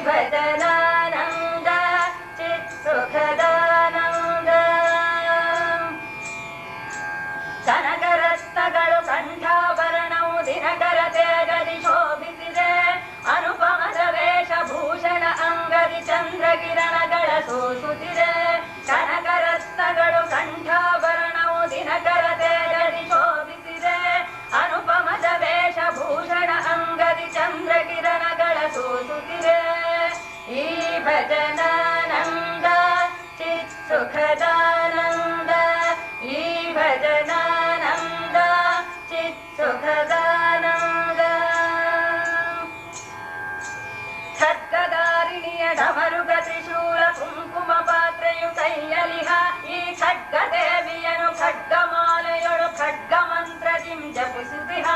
ಭಜನಾನಂದ ಚಿತ್ ಸುಖದಾನಂದ ಕನಕರತ್ನಗಳು ಕಂಠಾಭರಣವು ದಿನಕರ ತೇಜದಿ ಶೋಭಿಸಿದೆ ಅನುಪಮದ ವೇಷಭೂಷಣ ಅಂಗದಿ ಚಂದ್ರಕಿರಣಗಳ ಸೂಸುತ್ತಿದೆ ಕನಕರತ್ನಗಳು ಕಂಠಾಭರಣವು ದಿನಕರ ತೇಜದಿ ಶೋಭಿಸಿದೆ ಅನುಪಮದ ವೇಷಭೂಷಣ ಅಂಗದಿ ಚಂದ್ರಕಿರಣಗಳ ಸೂಸುತ್ತಿದೆ ಈ ಭಜನಾನಂದ ಚಿತ್ ಸುಖದಾನಂದ ಈ ಭಜನಾನಂದ ಚಿತ್ ಸುಖದಾನಂದ ಖಡ್ಗಧಾರಿಣಿಯ ಡಮರುಗ ತ್ರಿಶೂಲ ಕುಂಕುಮ ಪಾತ್ರೆಯು ಕೈಯಲಿಹ ಈ ಖಡ್ಗ ದೇವಿಯನು ಖಡ್ಗಮಾಲೆಯೊಳು ಖಡ್ಗ ಮಂತ್ರದಿಂ ಜಪಿಸುತ್ತಿಹ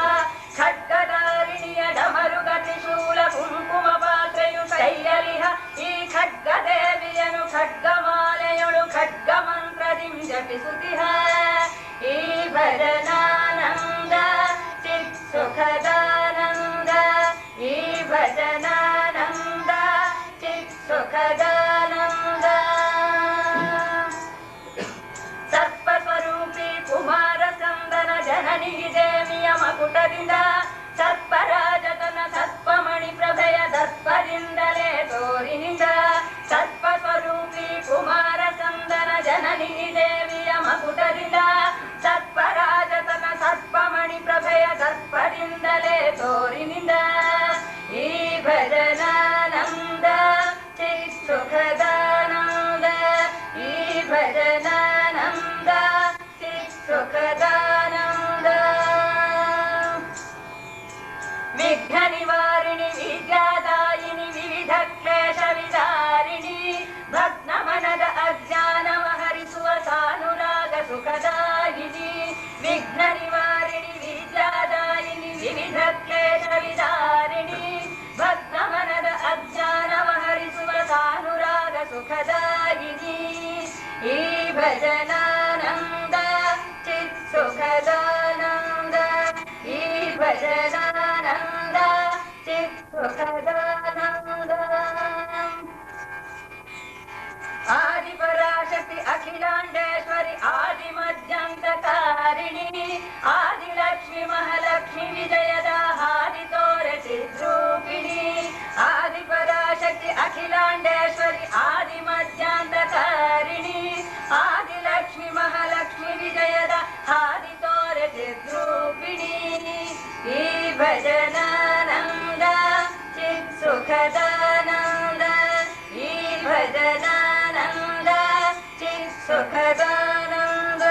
ಖಡ್ಗಧಾರಿಣಿಯ ಡಮರುಗ ತ್ರಿಶೂಲ ಕುಂಕುಮ ಪಾತ್ರೆಯು ಕೈಯಲಿಹ ಈ ಖಡ್ಗ ದೇವಿಯನು ಖಡ್ಗಮಾಲೆಯೊಳು ಖಡ್ಗ ಮಂತ್ರದಿಂ ಜಪಿಸುತ್ತಿಹ ಈ ಭಜನಾನಂದ ಚಿತ್ ಸುಖದಾನಂದ ಈ ಭಜನಾನಂದ ಚಿತ್ ಸುಖದಾನಂದ ಸರ್ಪಸ್ವರೂಪಿ ಕುಮಾರ ಸಂದನ ಜನನಿ ದೇವಿಯ ಮಕುಟದಿಂದ ಸರ್ಪರಾಜತನ ಸರ್ಪಮಣಿ ಪ್ರಭೆಯ ದರ್ಪದಿಂದಲೇ ತೋರಿನಿಂದ ಸರ್ಪಸ್ವರೂಪಿ ಕುಮಾರ ಸಂದನ ಜನನಿ ದೇವಿಯ ಮಕುಟದಿಂದ ಸರ್ಪರಾಜತನ ಸರ್ಪಮಣಿ ಪ್ರಭೆಯ ದರ್ಪದಿಂದಲೇ ತೋರಿನಿಂದ ಈ ಭಜನಾನಂದ ಚಿತ್ ಸುಖದಾನಂದ ಈ ಭಜನಾನಂದ ಚಿತ್ ಸುಖದಾನಂದ ವಿಘ್ನ ನಿವಾರಿಣಿ ವಿದ್ಯಾದಾಯಿನಿ ವಿವಿಧ ಕ್ಲೇಶ ವಿದಾರಿಣಿ ಭಗ್ನ ಮನದ ಅಜ್ಞಾನವ ಹರಿಸುವ ಸಾನುರಾಗ ಸುಖದಾಯಿನಿ ವಿಘ್ನ ನಿವಾರಿಣಿ ವಿದ್ಯಾದಾಯಿನಿ ವಿವಿಧ ಕ್ಲೇಶ ವಿದಾರಿಣಿ ಭಗ್ನ ಮನದ ಅಜ್ಞಾನವ ಹರಿಸುವ ಸಾನುರಾಗ ಸುಖದಾಯಿನಿ ಈ ಭಜನಾನಂದ ಚಿತ್ ಸುಖದಾನಂದ ಈ ಭಜನಾನಂದ ಚಿತ್ ಸುಖದಾನಂದ ಆದಿಪರಾಶಕ್ತಿ ಅಖಿಲಾಂಡೇಶ್ವರಿ ಆದಿ ಮಧ್ಯಂತಕಾರಿಣಿ ಆದಿಲಕ್ಷ್ಮಿ ಮಹಾಲಕ್ಷ್ಮಿ ವಿಜಯದ ಹಾದಿ ತೋರೆ ಚಿದ್ರೂಪಿಣಿ ಆದಿಪರಾಶಕ್ತಿ ಅಖಿಲಾಂಡೇಶ್ವರಿ ಆದಿ ಮಧ್ಯಂತಕಾರಿಣಿ ಆದಿಲಕ್ಷ್ಮಿ ಮಹಾಲಕ್ಷ್ಮಿ ವಿಜಯದ ಹಾದಿ ತೋರೆ ಚಿದ್ರೂಪಿಣಿ ಈ ಭಜನಾನಂದ ಚಿತ್ ಸುಖದಾನಂದ ಈ ಭಜನಾನಂದ ಚಿತ್ ಸುಖದಾನಂದ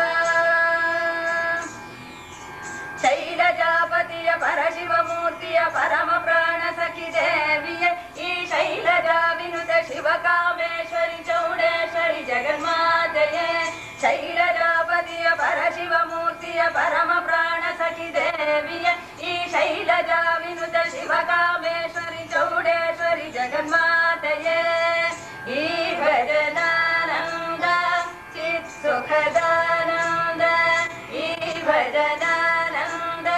ಶೈಲಜಾಪತಿಯ ಪರಶಿವಮೂರ್ತಿಯ ಪರಮ ಪ್ರಾಣ ಸಖಿ ದೇವಿಯ ಈ ಶೈಲಜಾ ವಿನುತ ಶಿವಕಾಮೇಶ್ವರಿ ಚೌಡೇಶ್ವರಿ ಜಗನ್ಮಾತೆಯೇ ಶೈಲಜಾಪತಿಯ ಪರಶಿವಮೂರ್ತಿಯ ಪರಮ ಪ್ರಾಣ ಸಖಿ ದೇವಿಯ ಈ ಶೈಲಜಾ ವಿನುತ ಶಿವಕಾಮೇಶ್ವರಿ ಚೌಡೇಶ್ವರಿ ಜಗನ್ಮಾತೆಯೇ ಈ ಭಜನಾನಂದ ಚಿತ್ ಸುಖದಾನಂದ ಈ ಭಜನಾನಂದ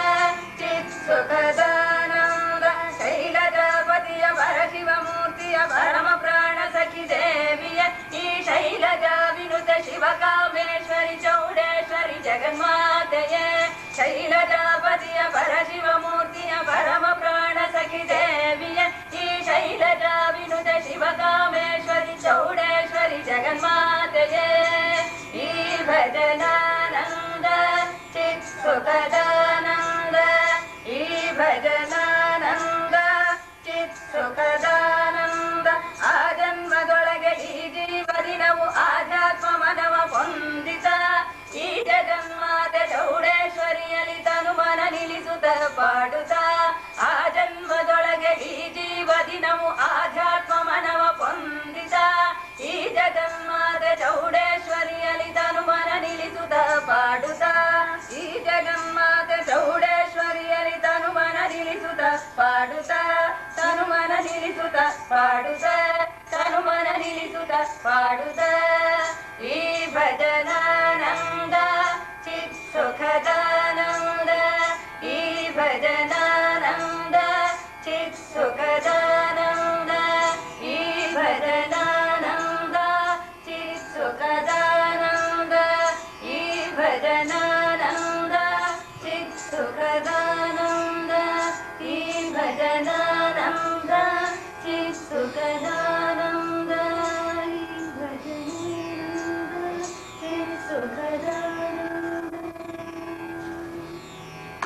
ಚಿತ್ ಸುಖದಾನಂದ ಶೈಲಜಾಪತಿಯ ಪರಶಿವಮೂರ್ತಿಯ ಪರಮ ಪ್ರಾಣ ಸಖಿ ದೇವಿಯ ಈ ಶೈಲಜಾ ವಿನುತ ಶಿವಕಾಮೇಶ್ವರಿ ಚೌಡೇಶ್ವರಿ ಜಗನ್ಮಾತೆಯೇ ಶೈಲಜಾಪತಿಯ ಪರಶಿವಮೂರ್ತಿಯ ಪರಮ ಪ್ರಾಣ ಸಖಿ ದೇವಿಯ ಈ ಶೈಲಜಾ ವಿನುತ ಶಿವಕಾಮೇಶ್ವರಿ ಚೌಡೇಶ್ವರಿ ಜಗನ್ಮಾತೆಯೇ ಈ ಭಜನಾನಂದ ಚಿತ್ ಸುಖದಾನಂದ ಈ ಭಜನಾನಂದ ಚಿತ್ ಸುಖದಾನಂದ ಆ ಜನ್ಮದೊಳಗೆ ಈ ಜೀವದಿ ನಾವು ಆಧ್ಯಾತ್ಮ ಮನವ ಹೊಂದಿತ ಈ ಜಗನ್ಮಾತೆ ಚೌಡೇಶ್ವರಿಯಲ್ಲಿ ತನು ಮನ ನಿಲ್ಲಿಸುತ್ತ ಪಾಡುತ್ತ ಆ ಜನ್ಮದೊಳಗೆ ಈ ಜೀವದಿ ನಾವು ಆಧ್ಯಾತ್ಮ ಮನವ ಹೊಂದಿತ ಈ ಜಗನ್ಮಾತೆ ಚೌಡೇಶ್ವರಿಯಲ್ಲಿ ತನು ಮನ ನಿಲ್ಲಿಸುತ್ತ ಪಾಡುತ್ತ ಈ ಜಗನ್ಮಾತೆ ಚೌಡೇಶ್ವರಿಯಲ್ಲಿ ತನು ಮನ ನಿಲ್ಲಿಸುತ್ತ ಪಾಡುತ್ತ ತನು ಮನ ನಿಲ್ಲಿಸುತ್ತ ಪಾಡುತ್ತ ತನು ಮನ ನಿಲ್ಲಿಸುತ್ತ ಪಾಡುತ್ತ ಈ ಭಜನಾನಂದ ಚಿತ್ ಸುಖದಾನಂದ ಈ ಭಜನಾನಂದ ಚಿತ್ ಸುಖದಾನಂದ ಈ ಭಜನಾನಂದ ಚಿತ್ಸುಖದಾನಂದ ಈ ಭಜನಾನಂದ ಚಿತ್ಸುಖದಾನಂದ